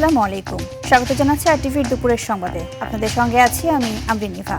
আসসালামু আলাইকুম। স্বাগত জানাচ্ছি আরটিভির দুপুরের সংবাদে। আপনাদের সঙ্গে আছি আমি আমরিন নিভা।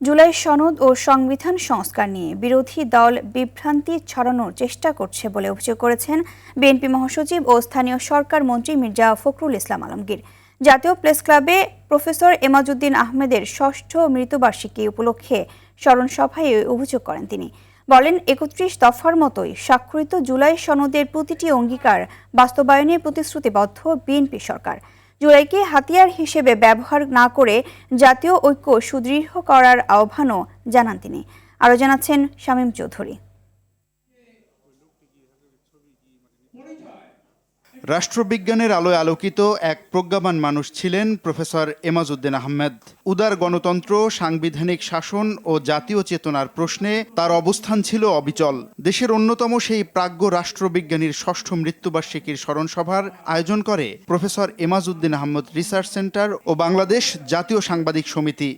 জুলাই সনদ ও সংবিধান সংস্কার নিয়ে বিরোধী দল বিভ্রান্তি ছড়ানোর চেষ্টা করছে বলে অভিযোগ করেছেন বিএনপি মহাসচিব ও স্থানীয় সরকার মন্ত্রী মির্জা ফখরুল ইসলাম আলমগীর। জাতীয় প্রেস ক্লাবে প্রফেসর এমাজউদ্দিন আহমেদের ষষ্ঠ মৃত্যুবার্ষিকী উপলক্ষে স্মরণ সভায় অভিযোগ করেন তিনি। বলেন, ৩১ দফার মতোই স্বাক্ষরিত জুলাই সনদের প্রতিটি অঙ্গীকার বাস্তবায়নে প্রতিশ্রুতিবদ্ধ বিএনপি সরকার। জুলাইকে হাতিয়ার হিসেবে ব্যবহার না করে জাতীয় ঐক্য সুদৃঢ় করার আহ্বানও জানান তিনি। আরও জানাচ্ছেন শামীম চৌধুরী। রাষ্ট্রবিজ্ঞানের আলোয় আলোকিত এক প্রজ্ঞাবান মানুষ ছিলেন প্রফেসর এমাজউদ্দিন আহমেদ। উদার গণতন্ত্র, সাংবিধানিক শাসন ও জাতীয় চেতনার প্রশ্নে তার অবস্থান ছিল অবিচল। দেশের অন্যতম সেই প্রাজ্ঞ রাষ্ট্রবিজ্ঞানীর ষষ্ঠ মৃত্যুবার্ষিকীর স্মরণসভার আয়োজন করে professor Emajuddin Ahmed research centre ও বাংলাদেশ জাতীয় সাংবাদিক সমিতি।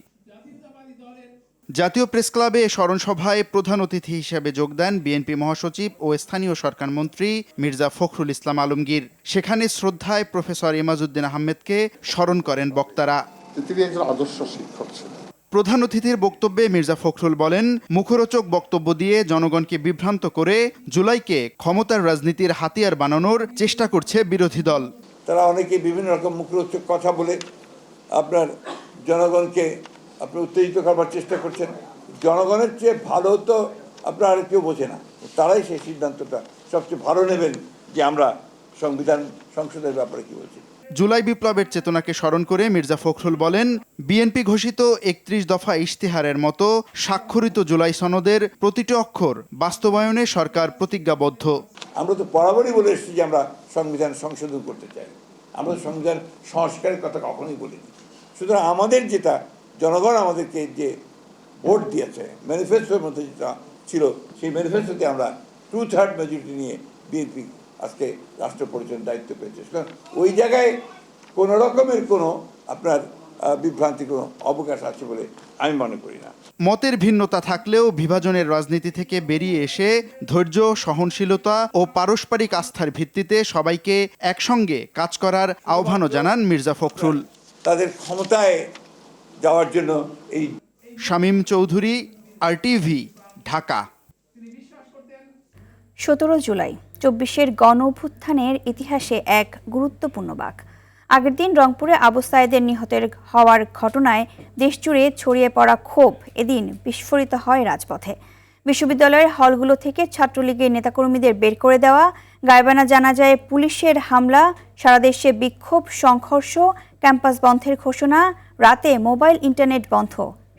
জাতীয় প্রেস ক্লাবে স্মরণসভায় প্রধান অতিথি হিসেবে যোগ দেন বিএনপি মহাসচিব ও স্থানীয় সরকার মন্ত্রী মির্জা ফখরুল ইসলাম আলমগীর। সেখানে শ্রদ্ধায় প্রফেসর এমাজউদ্দিন আহমেদকে স্মরণ করেন বক্তারা। তিনি একজন আদর্শ শিক্ষক ছিলেন। প্রধান অতিথির বক্তব্যে মির্জা ফখরুল বলেন, মুখরোচক বক্তব্য দিয়ে জনগণকে বিভ্রান্ত করে জুলাইকে ক্ষমতার রাজনীতির হাতিয়ার বানানোর চেষ্টা করছে বিরোধী দল। তারা অনেকে বিভিন্ন রকম মুখরোচক কথা বলে আপনার জনগণকে উত্তেজিত করবার চেষ্টা করছেন। জনগণের চেয়ে ভালো তো আপনার আর কেউ বোঝে না। তারাই সেই সিদ্ধান্তটা সবচেয়ে ভালো নেবেন যে আমরা সংবিধান সংসদের ব্যাপারে কি বলছি। জুলাই বিপ্লবের চেতনাকে স্মরণ করে মির্জা ফখরুল বলেন, বিএনপি ঘোষিত ৩১ দফা ইশতেহারের মতো স্বাক্ষরিত জুলাই সনদের প্রতিটি অক্ষর বাস্তবায়নে সরকার প্রতিজ্ঞাবদ্ধ। আমরা তো বরাবরই বলে এসেছি যে আমরা সংবিধান সংশোধন করতে চাই। আমরা সংবিধান সংস্কারের কথা কখনোই বলিনি। সুতরাং আমাদের যেটা জনগণ আমাদেরকে যে ভোট দিয়েছে, ম্যানিফেস্টোর মধ্যে যেটা ছিল, সেই ম্যানিফেস্টোতে আমরা 2/3 মেজরিটি নিয়ে বিএনপি আজকে রাষ্ট্র পরিচালনার দায়িত্ব পেয়েছে। সুতরাং ওই জায়গায় কোনো রকমের কোনো আপনার বিভ্রান্তি কোনো অবকাশ আছে বলে আমি মনে করি না। মতের ভিন্নতা থাকলেও বিভাজনের রাজনীতি থেকে বেরিয়ে এসে ধৈর্য, সহনশীলতা ও পারস্পরিক আস্থার ভিত্তিতে সবাইকে একসঙ্গে কাজ করার আহ্বানও জানান মির্জা ফখরুল। তাদের ক্ষমতায় যাওয়ার জন্য এই শামীম চৌধুরী, আরটিভি, ঢাকা। ১৭ জুলাই ২৪-এর গণ অভ্যুত্থানের ইতিহাসে এক গুরুত্বপূর্ণ বাঁক। আগের দিন রংপুরে আবু সাঈদের নিহতের হওয়ার ঘটনায় দেশজুড়ে ছড়িয়ে পড়া ক্ষোভ এদিন বিস্ফোরিত হয় রাজপথে। বিশ্ববিদ্যালয়ের হলগুলো থেকে ছাত্রলীগের নেতাকর্মীদের বের করে দেওয়া, গায়েবানা জানাজায় পুলিশের হামলা, সারা দেশে বিক্ষোভ, সংঘর্ষ, ক্যাম্পাস বন্ধের ঘোষণা, রাতে মোবাইল ইন্টারনেট বন্ধ,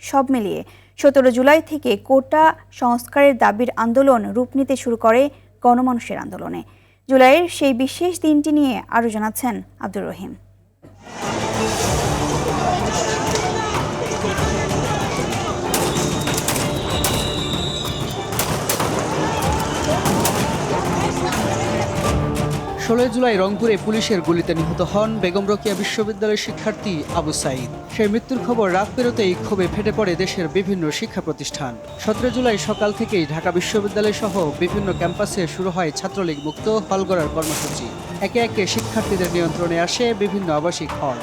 সব মিলিয়ে ১৭ জুলাই থেকে কোটা সংস্কারের দাবির আন্দোলন রূপ নিতে শুরু করে গণমানুষের আন্দোলনে। জুলাইয়ের সেই বিশেষ দিনটি নিয়ে আরও জানাচ্ছেন আব্দুর রহিম। ১৬ জুলাই রংপুরে পুলিশের গুলিতে নিহত হন বেগম রোকেয়া বিশ্ববিদ্যালয়ের শিক্ষার্থী আবু সাঈদ। সেই মৃত্যুর খবর রাত পেরোতেই ক্ষোভে ফেটে পড়ে দেশের বিভিন্ন শিক্ষা প্রতিষ্ঠান। ১৭ জুলাই সকাল থেকেই ঢাকা বিশ্ববিদ্যালয় সহ বিভিন্ন ক্যাম্পাসে শুরু হয় ছাত্রলীগ মুক্ত হল গড়ার কর্মসূচি। একে একে শিক্ষার্থীদের নিয়ন্ত্রণে আসে বিভিন্ন আবাসিক হল।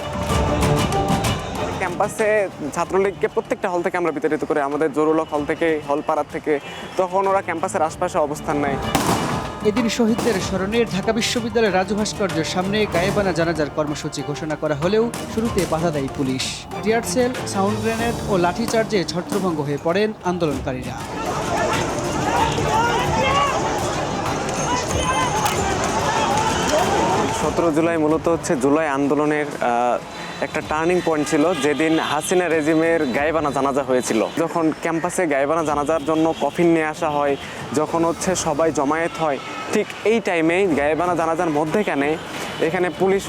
ক্যাম্পাসে ছাত্রলীগকে প্রত্যেকটা হল থেকে আমরা বিতাড়িত করে, আমাদের জরুলক হল থেকে, হলপাড়ার থেকে, তখন ওরা ক্যাম্পাসের আশপাশে অবস্থান নেয়। এদিন শহীদদের স্মরণে ঢাকা বিশ্ববিদ্যালয়ের রাজু ভাস্কর্যের সামনে গায়েবানা জানাজার কর্মসূচি ঘোষণা করা হলেও শুরুতে বাধা দেয় পুলিশ। টিয়ার সেল, সাউন্ড গ্রেনেড ও লাঠিচার্জে ছত্রভঙ্গ হয়ে পড়েন আন্দোলনকারীরা। ১৭ জুলাই মূলত হচ্ছে জুলাই আন্দোলনের একটা টার্নিং পয়েন্ট ছিল, যেদিন হাসিনা রেজিমের গায়েবানা জানাজা হয়েছিল। যখন ক্যাম্পাসে গায়েবানা জানাজার জন্য কফিন নিয়ে আসা হয়, যখন হচ্ছে সবাই জমায়েত হয়, ঠিক এই টাইমে গায়েবানা জানাজার মধ্যেখানে এখানে পুলিশ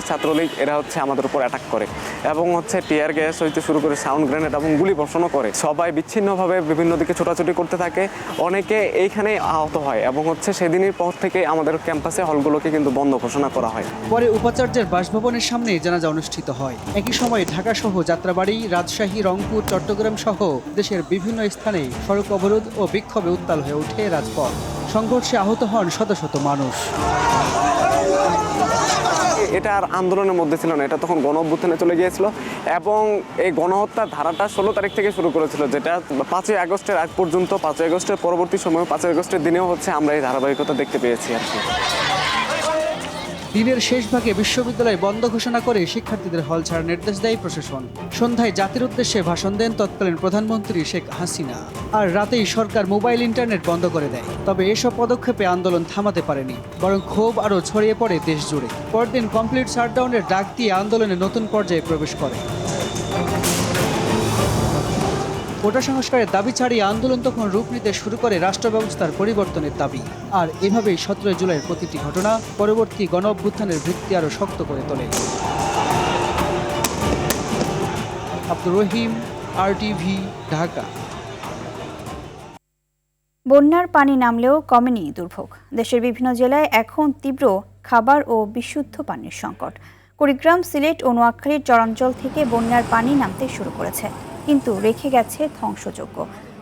ছাত্রলীগ এরা হচ্ছে আমাদের উপর অ্যাটাক করে এবং হচ্ছে টিয়ার গ্যাস হইতে শুরু করে সাউন্ড গ্রেনেড এবং গুলি বর্ষণও করে। সবাই বিচ্ছিন্নভাবে বিভিন্ন দিকে ছোটাছুটি করতে থাকে, অনেকে এইখানে আহত হয় এবং হচ্ছে সেদিনের পর থেকে আমাদের ক্যাম্পাসে হলগুলোকে কিন্তু বন্ধ ঘোষণা করা হয়। পরে উপাচার্যের বাসভবনের সামনে জানাজা অনুষ্ঠিত হয়। একই সময় ঢাকা সহ যাত্রাবাড়ি, রাজশাহী, রংপুর, চট্টগ্রাম সহ দেশের বিভিন্ন স্থানে সড়ক অবরোধ ও বিক্ষোভে উত্তাল হয়ে ওঠে রাজপথ। সংঘর্ষে আহত হন শত শত মানুষ। এটা আর আন্দোলনের মধ্যে ছিল না, এটা তখন গণ অভ্যুত্থানে চলে গিয়েছিল এবং এই গণহত্যার ধারাটা 16 তারিখ থেকে শুরু করেছিল, যেটা 5ই আগস্টের আগ পর্যন্ত, 5ই আগস্টের পরবর্তী সময়, 5ই আগস্টের দিনেও হচ্ছে আমরা এই ধারাবাহিকতা দেখতে পেয়েছি আর কি। দিনের শেষ ভাগে বিশ্ববিদ্যালয় বন্ধ ঘোষণা করে শিক্ষার্থীদের হল ছাড়ার নির্দেশ দেয় প্রশাসন। সন্ধ্যায় জাতির উদ্দেশ্যে ভাষণ দেন তৎকালীন প্রধানমন্ত্রী শেখ হাসিনা। আর রাতেই সরকার মোবাইল ইন্টারনেট বন্ধ করে দেয়। তবে এসব পদক্ষেপে আন্দোলন থামাতে পারেনি, বরং ক্ষোভ আরও ছড়িয়ে পড়ে দেশ জুড়ে। পরদিন কমপ্লিট শাটডাউনের ডাক দিয়ে আন্দোলনে নতুন পর্যায়ে প্রবেশ করে। কোটা সংস্কারের দাবি ছাড়িয়ে আন্দোলন তখন রূপ নিতে শুরু করে রাষ্ট্র ব্যবস্থার পরিবর্তনের দাবি। আর এভাবেই 17 জুলাইয়ের প্রতিটি ঘটনা পরবর্তী গণ অভ্যুত্থানের ভিত্তি আরও শক্ত করে তোলে। আব্দুর রহিম, RTV, ঢাকা। বন্যার পানি নামলেও কমেনি দুর্ভোগ। দেশের বিভিন্ন জেলায় এখন তীব্র খাবার ও বিশুদ্ধ পানির সংকট। কুড়িগ্রাম, সিলেট ও নোয়াখালীর চরাঞ্চল থেকে বন্যার পানি নামতে শুরু করেছে, কিন্তু রেখে গেছে ধ্বংসযজ্ঞ।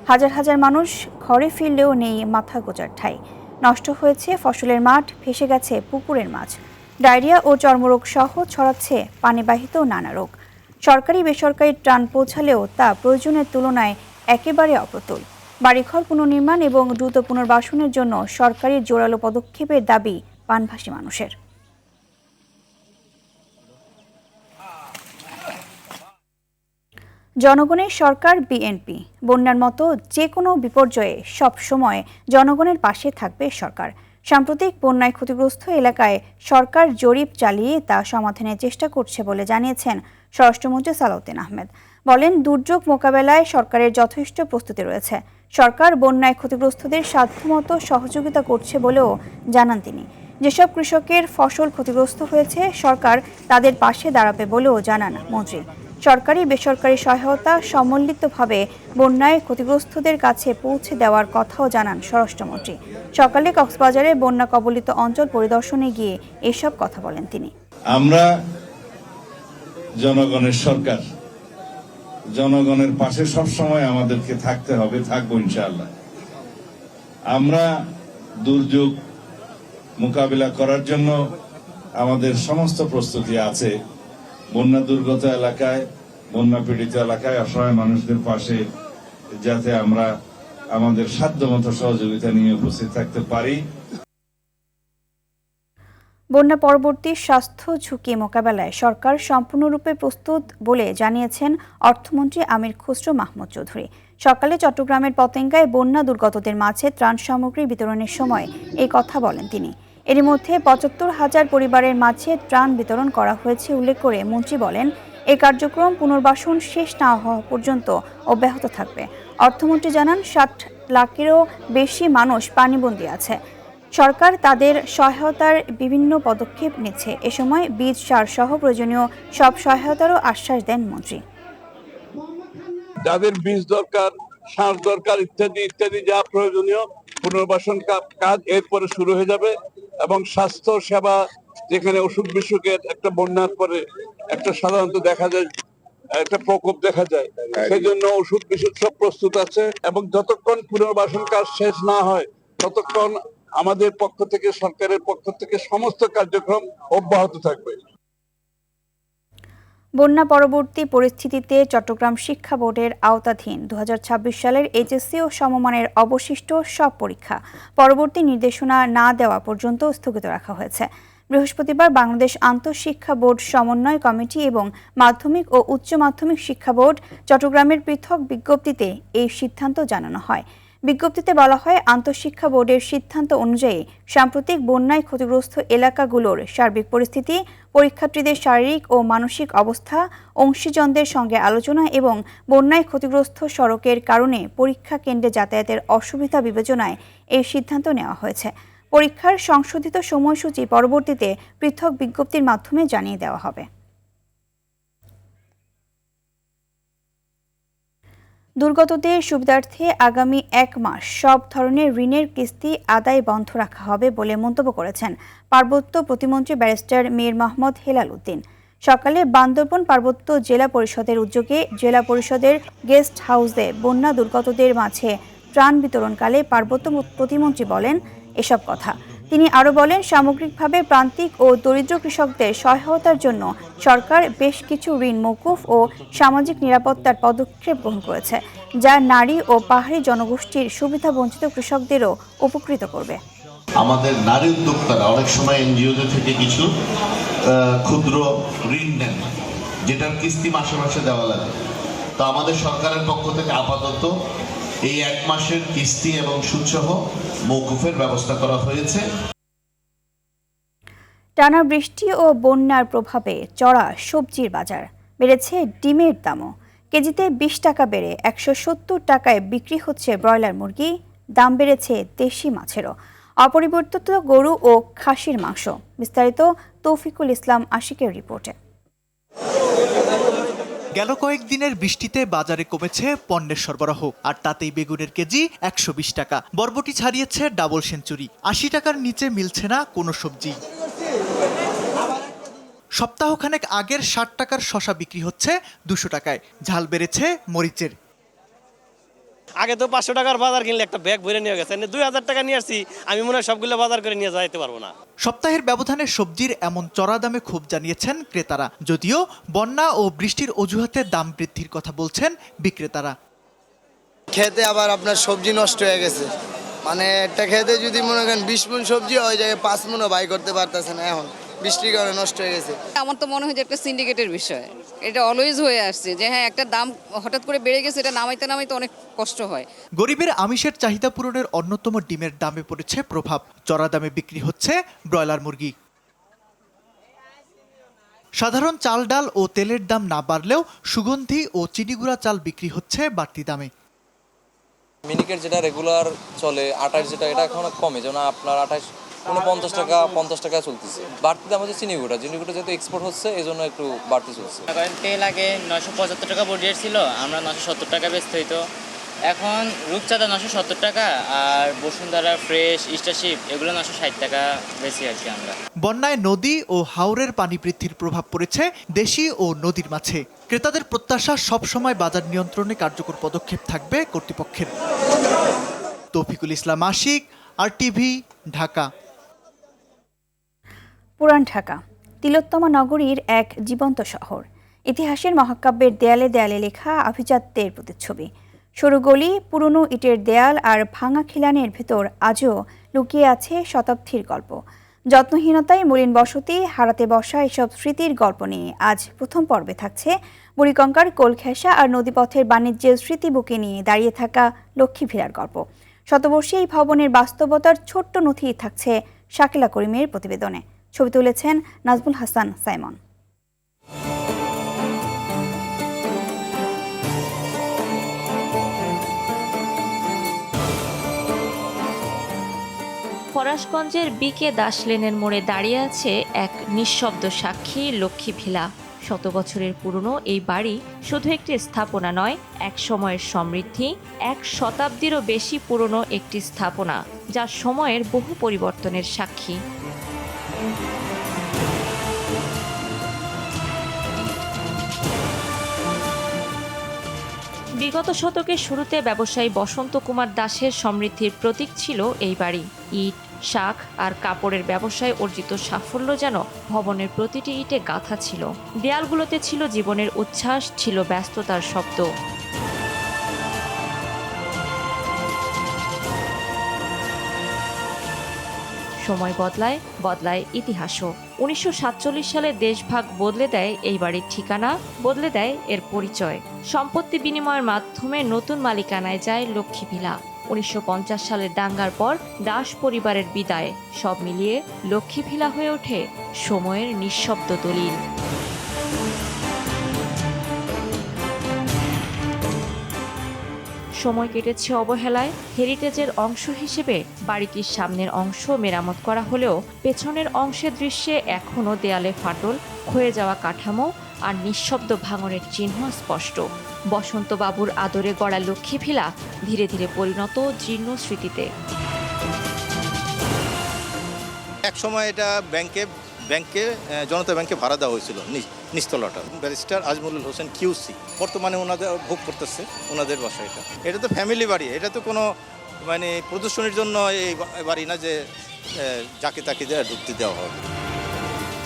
হাজার হাজার মানুষ ঘরে ফিরলেও নেই মাথা গোঁজার ঠাঁই। নষ্ট হয়েছে ফসলের মাঠ, ভেসে গেছে পুকুরের মাছ। ডায়রিয়া ও চর্মরোগ সহ ছড়াচ্ছে পানিবাহিত নানা রোগ। সরকারি বেসরকারি ত্রাণ পৌঁছালেও তা প্রয়োজনের তুলনায় একেবারে অপ্রতুল। বাড়িঘর পুনর্নির্মাণ এবং দ্রুত পুনর্বাসনের জন্য সরকারি জোরালো পদক্ষেপের দাবি বানভাসী মানুষের। জনগণের সরকার বিএনপি। বন্যার মতো যে কোনো বিপর্যয়ে সব সময় জনগণের পাশে থাকবে সরকার। সাম্প্রতিক বন্যায় ক্ষতিগ্রস্ত এলাকায় সরকার জরিপ চালিয়ে তা সমাধানের চেষ্টা করছে বলে জানিয়েছেন স্বরাষ্ট্রমন্ত্রী সালাউদ্দিন আহমেদ। বলেন, দুর্যোগ মোকাবেলায় সরকারের যথেষ্ট প্রস্তুতি রয়েছে। সরকার বন্যায় ক্ষতিগ্রস্তদের সাধ্যমতো সহযোগিতা করছে বলেও জানান তিনি। যেসব কৃষকের ফসল ক্ষতিগ্রস্ত হয়েছে, সরকার তাদের পাশে দাঁড়াবে বলেও জানান মন্ত্রী। সরকারি বেসরকারি সহায়তা সম্মিলিতভাবে বন্যায় ক্ষতিগ্রস্তদের কাছে পৌঁছে দেওয়ার কথাও জানান স্বরাষ্ট্রমন্ত্রী। সকালে কক্সবাজারে বন্যা কবলিত অঞ্চল পরিদর্শনে গিয়ে এসব কথা বলেন তিনি। আমরা জনগণের সরকার, জনগণের পাশে সবসময় আমাদেরকে থাকতে হবে, থাকবো ইনশাআল্লাহ। আমরা দুর্যোগ মোকাবিলা করার জন্য আমাদের সমস্ত প্রস্তুতি আছে। বন্যা দুর্গত এলাকায়, বন্যা পীড়িত এলাকায় অসহায় মানুষদের পাশে যাতে আমরা আমাদের সাধ্যমতো সহযোগিতা নিয়ে উপস্থিত থাকতে পারি। বন্যা পরবর্তী স্বাস্থ্য ঝুঁকি মোকাবেলায় সরকার সম্পূর্ণরূপে প্রস্তুত বলে জানিয়েছেন অর্থমন্ত্রী আমির খসরু মাহমুদ চৌধুরী। সকালে চট্টগ্রামের পতেঙ্গায় বন্যা দুর্গতদের মাঝে ত্রাণ সামগ্রী বিতরণের সময় এই কথা বলেন তিনি। এর মধ্যে ৭৫,০০০ পরিবারের মাঝে ত্রাণ বিতরণ করা হয়েছে উল্লেখ করে মন্ত্রী বলেন, এই কার্যক্রম পুনর্বাসন শেষ না হওয়া পর্যন্ত অব্যাহত থাকবে। অর্থমন্ত্রী জানান, ৬০ লাখেরও বেশি মানুষ পানিবন্দী আছে। সরকার তাদের সহায়তার বিভিন্ন পদক্ষেপ নিচ্ছে। এ সময় বীজ, সার সহ প্রয়োজনীয় সব সহায়তারও আশ্বাস দেন মন্ত্রী। যাদের বীজ দরকার, সার দরকার, ইত্যাদি ইত্যাদি যা প্রয়োজনীয় পুনর্বাসন কাজ এরপরে শুরু হয়ে যাবে। এবং স্বাস্থ্য সেবা, যেখানে অসুখ বিসুখের একটা বন্যার পরে একটা সাধারণত দেখা যায় একটা প্রকোপ দেখা যায়, সেই জন্য ওষুধ বিশুদ্ধ সব প্রস্তুত আছে। এবং যতক্ষণ পুনর্বাসন কাজ শেষ না হয় ততক্ষণ আমাদের পক্ষ থেকে, সরকারের পক্ষ থেকে সমস্ত কার্যক্রম অব্যাহত থাকবে। বন্যা পরবর্তী পরিস্থিতিতে চট্টগ্রাম শিক্ষা বোর্ডের আওতাধীন ২০২৬ সালের এইচএসসি ও সমমানের অবশিষ্ট সব পরীক্ষা পরবর্তী নির্দেশনা না দেওয়া পর্যন্ত স্থগিত রাখা হয়েছে। বৃহস্পতিবার বাংলাদেশ আন্তঃশিক্ষা বোর্ড সমন্বয় কমিটি এবং মাধ্যমিক ও উচ্চ মাধ্যমিক শিক্ষা বোর্ড চট্টগ্রামের পৃথক বিজ্ঞপ্তিতে এই সিদ্ধান্ত জানানো হয়। বিজ্ঞপ্তিতে বলা হয়, আন্তঃশিক্ষা বোর্ডের সিদ্ধান্ত অনুযায়ী সাম্প্রতিক বন্যায় ক্ষতিগ্রস্ত এলাকাগুলোর সার্বিক পরিস্থিতি, পরীক্ষার্থীদের শারীরিক ও মানসিক অবস্থা, অংশীজনদের সঙ্গে আলোচনা এবং বন্যায় ক্ষতিগ্রস্ত সড়কের কারণে পরীক্ষা কেন্দ্রে যাতায়াতের অসুবিধা বিবেচনায় এই সিদ্ধান্ত নেওয়া হয়েছে। পরীক্ষার সংশোধিত সময়সূচি পরবর্তীতে পৃথক বিজ্ঞপ্তির মাধ্যমে জানিয়ে দেওয়া হবে। দুর্গতদের সুবিধার্থে আগামী ১ মাস সব ধরনের ঋণের কিস্তি আদায় বন্ধ রাখা হবে বলে মন্তব্য করেছেন পার্বত্য প্রতিমন্ত্রী ব্যারিস্টার মীর মোহাম্মদ হেলাল উদ্দিন। সকালে বান্দরবান পার্বত্য জেলা পরিষদের উদ্যোগে জেলা পরিষদের গেস্ট হাউসে বন্যা দুর্গতদের মাঝে ত্রাণ বিতরণকালে পার্বত্য প্রতিমন্ত্রী বলেন এসব কথা। তিনি আরও বলেন, সামগ্রিকভাবে প্রান্তিক ও দরিদ্র কৃষকদের সহায়তার জন্য সরকার বেশ কিছু ঋণ মওকুফ ও সামাজিক নিরাপত্তার পদক্ষেপ গ্রহণ করেছে, যা নারী ও পাহাড়ি জনগোষ্ঠীর সুবিধাবঞ্চিত কৃষকদেরও উপকৃত করবে। আমাদের নারী উদ্যোক্তারা অনেক সময় এনজিওদের থেকে কিছু ক্ষুদ্র ঋণ নেন, যেটার কিস্তি মাসে মাসে দেওয়া লাগে। তো আমাদের সরকারের পক্ষ থেকে আপাতত এই 1 মাসের কিস্তি এবং সুদসহ মওকুফের ব্যবস্থা করা হয়েছে। টানা বৃষ্টি ও বন্যার প্রভাবে চড়া সবজির বাজার, বেড়েছে ডিমের দামও। কেজিতে 20 টাকা বেড়ে 170 টাকায় বিক্রি হচ্ছে ব্রয়লার মুরগি। দাম বেড়েছে দেশি মাছেরও। অপরিবর্তিত গরু ও খাসির মাংস। বিস্তারিত তৌফিকুল ইসলাম আশিকের রিপোর্টে। গেল কয়েকদিনের বৃষ্টিতে বাজারে কমেছে পণ্যের সরবরাহ, আর তাতেই বেগুনের কেজি 120 টাকা। বরবটি ছাড়িয়েছে ডাবল সেঞ্চুরি। 80 টাকার নিচে মিলছে না কোনো সবজি। সপ্তাহখানেক আগের 60 টাকার শসা বিক্রি হচ্ছে 200 টাকায়। ঝাল বেড়েছে মরিচের। আগে তো 500 টাকার বাজার কিনলে একটা ব্যাগ ভরে নিয়ে গেছে, 2000 টাকা নিয়ে আসছি। আমি মনে হয় সবগুলো বাজার করে নিয়ে যাইতে পারবো না। সপ্তাহের ব্যবধানে সবজির এমন চড়া দামে ক্ষোভ জানিয়েছেন ক্রেতারা। যদিও বন্যা ও বৃষ্টির অজুহাতে দাম বৃদ্ধির কথা বলছেন বিক্রেতারা। খেতে আবার আপনার সবজি নষ্ট হয়ে গেছে, মানে একটা খেতে যদি মনে করেন 20 মণ সবজি ওই জায়গায় 5 মণও বাই করতে পারতেছে না, এখন বৃষ্টির কারণে নষ্ট হয়ে গেছে। আমার তো মনে হয় যে একটা সিন্ডিকেটের বিষয়, এটা অলওয়েজ হয়ে আসছে যে হ্যাঁ একটা দাম হঠাৎ করে বেড়ে গেছে, এটা নামাইতে অনেক কষ্ট হয়। গরিবের আমিষের চাহিদা পূরণের অন্যতম ডিমের দামে পড়েছে প্রভাব। চড়া দামে বিক্রি হচ্ছে ব্রয়লার মুরগি। সাধারণ চাল ডাল ও তেলের দাম না বাড়লেও সুগন্ধি ও চিনিগুড়া চাল বিক্রি হচ্ছে বাড়তি দামে। মিনিকেট যেটা রেগুলার চলে 28 যেটা, এটা এখন কমে, যেমন আপনার 28 49 টাকা 50 টাকা চলতেছে। বাড়তি দাম হচ্ছে চিনিগুড়া যেহেতু এক্সপোর্ট হচ্ছে, এই জন্য একটু বাড়তি চলছে। তেল আগে 975 টাকা বডির ছিল, আমরা 970 টাকা বেচতে হইতো। এখন রূপচাঁদা 970 টাকা, আর বসুন্ধরা ফ্রেশ স্টারশিপ এগুলো 960 টাকা বেশি আর কি। আমরা বন্যায় নদী ও হাওরের পানি বৃদ্ধির প্রভাব পড়েছে দেশি ও নদীর মাছে। ক্রেতাদের প্রত্যাশা, সবসময় বাজার নিয়ন্ত্রণে কার্যকর পদক্ষেপ থাকবে কর্তৃপক্ষের। তৌফিকুল ইসলাম আশিক, RTV, ঢাকা। পুরান ঢাকা তিলোত্তমা নগরীর এক জীবন্ত শহর। ইতিহাসের মহাকাব্যের দেয়ালে দেয়ালে লেখা আভিজাত্যের প্রতিচ্ছবি। সরু গলি, পুরনো ইটের দেয়াল আর ভাঙা খিলানের ভেতর আজও লুকিয়ে আছে শতাব্দীর গল্প। যত্নহীনতায় মলিন বসতি, হারাতে বসা এসব স্মৃতির গল্প নিয়ে আজ প্রথম পর্বে থাকছে বুড়িগঙ্গার কোলঘেঁষা আর নদীপথের বাণিজ্যের স্মৃতি বুকে নিয়ে দাঁড়িয়ে থাকা লক্ষ্মীভিলার গল্প। শতবর্ষী এই ভবনের বাস্তবতার ছোট্ট নথি থাকছে শাকিলা করিমের প্রতিবেদনে। ছবি তুলেছেন নাজমুল হাসান সাইমন। ফরাশগঞ্জের বিকে দাস লেনের মোড়ে দাঁড়িয়ে আছে এক নিঃশব্দ সাক্ষী লক্ষ্মী ভিলা। 100 বছরের পুরনো এই বাড়ি শুধু একটি স্থাপনা নয়, এক সময়ের সমৃদ্ধি, 1 শতাব্দীরও বেশি পুরনো একটি স্থাপনা, যা সময়ের বহু পরিবর্তনের সাক্ষী। বিগত শতকের শুরুতে ব্যবসায়ী বসন্ত কুমার দাসের সমৃদ্ধির প্রতীক ছিল এই বাড়ি। ইট, শাক আর কাপড়ের ব্যবসায় অর্জিত সাফল্য যেন ভবনের প্রতিটি ইটে গাঁথা ছিল। দেয়ালগুলোতে ছিল জীবনের উচ্ছ্বাস, ছিল ব্যস্ততার শব্দ। সময় বদলায়, বদলায় ইতিহাসও। 1947 সালে দেশভাগ বদলে দেয় এই বাড়ির ঠিকানা, বদলে দেয় এর পরিচয়। সম্পত্তি বিনিময়ের মাধ্যমে নতুন মালিকানায় যায় লক্ষ্মী ভিলা। 1950 সালের দাঙ্গার পর দাস পরিবারের বিদায়, সব মিলিয়ে লক্ষ্মী ভিলা হয়ে ওঠে সময়ের নিঃশব্দ দলিল। সময় কেটেছে অবহেলায়। হেরিটেজের অংশ হিসেবে বাড়িটির সামনের অংশ মেরামত করা হলেও পেছনের অংশের দৃশ্যে এখনও দেয়ালে ফাটল, ক্ষয়ে যাওয়া কাঠামো আর নিঃশব্দ ভাঙনের চিহ্ন স্পষ্ট। বসন্তবাবুর আদরে গড়া লক্ষ্মী ভিলা ধীরে ধীরে পরিণত জীর্ণ স্মৃতিতে। এক সময় এটা ব্যাংকে জনতা ব্যাংকে ভাড়া দেওয়া হয়েছিল নিচতলাটা। ব্যারিস্টার আজমুল হোসেন QC বর্তমানে ওনাদের ভোগ করতেছে, ওনাদের বাসা এটা। এটা তো ফ্যামিলি বাড়ি, এটা তো কোনো মানে প্রদর্শনীর জন্য এই বাড়ি না যে যাকে তাকে ঢুকতে দেওয়া হবে।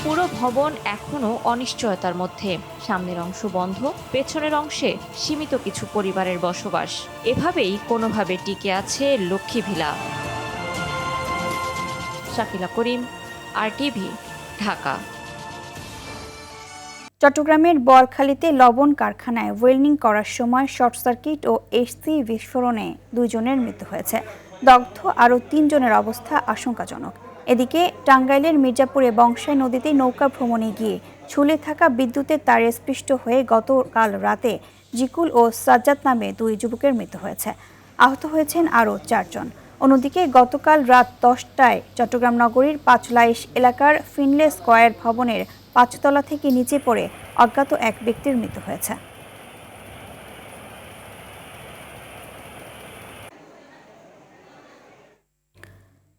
পুরো ভবন এখনও অনিশ্চয়তার মধ্যে। সামনের অংশ বন্ধ, পেছনের অংশে সীমিত কিছু পরিবারের বসবাস। এভাবেই কোনোভাবে টিকে আছে লক্ষ্মী ভিলা। শাকিলা করিম, RTV, ঢাকা। চট্টগ্রামের বোয়ালখালীতে লবণ কারখানায় ওয়েল্ডিং করার সময় শর্ট সার্কিট ও এসি বিস্ফোরণে 2 জনের মৃত্যু হয়েছে। দগ্ধ আরও 3 জনের অবস্থা আশঙ্কাজনক। এদিকে টাঙ্গাইলের মির্জাপুরে বংশাই নদীতে নৌকা ভ্রমণে গিয়ে ঝুলে থাকা বিদ্যুতের তারে স্পৃষ্ট হয়ে গতকাল রাতে জিকুল ও সাজ্জাদ নামে 2 যুবকের মৃত্যু হয়েছে। আহত হয়েছেন আরও 4 জন। অন্যদিকে গতকাল রাত 10টায় চট্টগ্রাম নগরীর 5 লাইশ এলাকার ফিনলে স্কয়ার ভবনের 5 তলা থেকে নিচে পড়ে অজ্ঞাত এক ব্যক্তির মৃত্যু হয়েছে।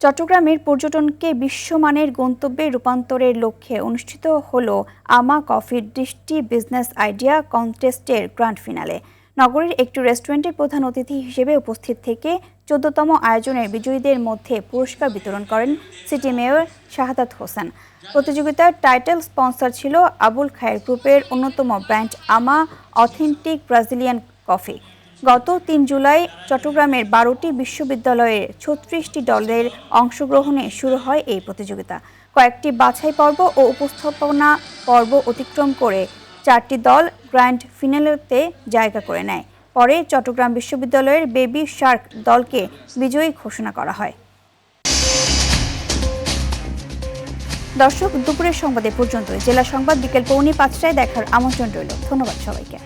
চট্টগ্রামের পর্যটনকে বিশ্বমানের গন্তব্যে রূপান্তরের লক্ষ্যে অনুষ্ঠিত হলো আমা কফির দৃষ্টি বিজনেস আইডিয়া কন্টেস্টের গ্র্যান্ড ফিনালে। নগরীর একটি রেস্টুরেন্টের প্রধান অতিথি হিসেবে উপস্থিত থেকে 14তম আয়োজনের বিজয়ীদের মধ্যে পুরস্কার বিতরণ করেন সিটি মেয়র শাহাদাত হোসেন। প্রতিযোগিতার টাইটেল স্পন্সর ছিল আবুল খায়ের গ্রুপের অন্যতম ব্র্যান্ড আমা অথেন্টিক ব্রাজিলিয়ান কফি। গত 3 জুলাই চট্টগ্রামের 12টি বিশ্ববিদ্যালয়ের 36টি দলের অংশগ্রহণে শুরু হয় এই প্রতিযোগিতা। কয়েকটি বাছাই পর্ব ও উপস্থাপনা পর্ব অতিক্রম করে 4টি দল গ্র্যান্ড ফিনালেতে জায়গা করে নেয়। পরে চট্টগ্রাম বিশ্ববিদ্যালয়ের বেবি শার্ক দলকে বিজয়ী ঘোষণা করা হয়। দর্শক, দুপুরের সংবাদে পর্যন্ত। জেলা সংবাদ বিকেল 4:45টায় দেখার আমন্ত্রণ রইল। ধন্যবাদ সবাইকে।